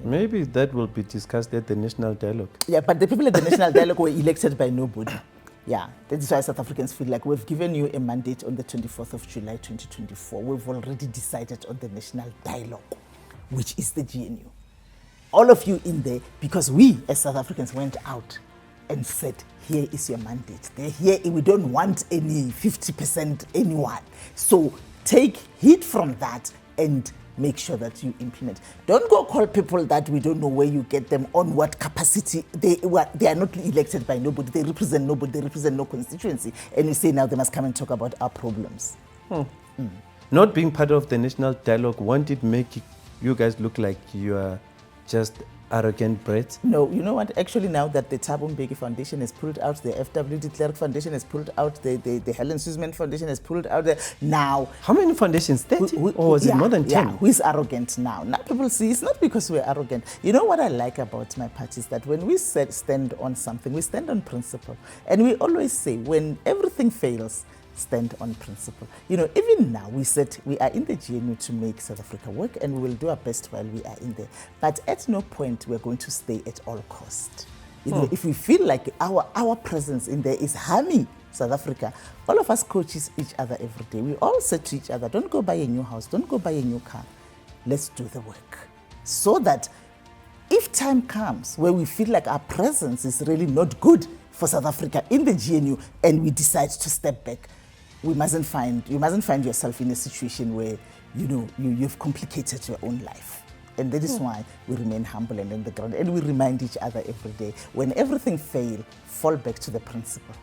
Maybe that will be discussed at the National Dialogue. Yeah, but the people at the National Dialogue were elected by nobody. Yeah, that is why South Africans feel like we've given you a mandate on the 24th of July 2024. We've already decided on the National Dialogue, which is the GNU. All of you in there, because we as South Africans went out and said, here is your mandate. Here, we don't want any 50% anyone. So take heed from that and make sure that you implement. Don't go call people that we don't know where you get them, on what capacity. They are not elected by nobody. They represent nobody. They represent no constituency. And you say now they must come and talk about our problems. Not being part of the National Dialogue, won't it make you guys look like you are just arrogant brats? No, you know what? Actually, now that the Thabo Mbeki Foundation has pulled out, the FW de Klerk Foundation has pulled out, the Helen Suzman Foundation has pulled out. Now, how many foundations? 30? Or was it more than 10? Yeah, who is arrogant now? Now people see it's not because we're arrogant. You know what I like about my party is that when we stand on something, we stand on principle. And we always say, when everything fails, stand on principle. You know, even now we said we are in the GNU to make South Africa work, and we will do our best while we are in there. But at no point we're going to stay at all cost. You know, if we feel like our presence in there is harming South Africa, all of us coaches each other every day. We all say to each other, don't go buy a new house, don't go buy a new car. Let's do the work. So that if time comes where we feel like our presence is really not good for South Africa in the GNU and we decide to step back, you mustn't find yourself in a situation where, you know, you've complicated your own life. And that is why we remain humble and on the ground, and we remind each other every day, when everything fails, fall back to the principle.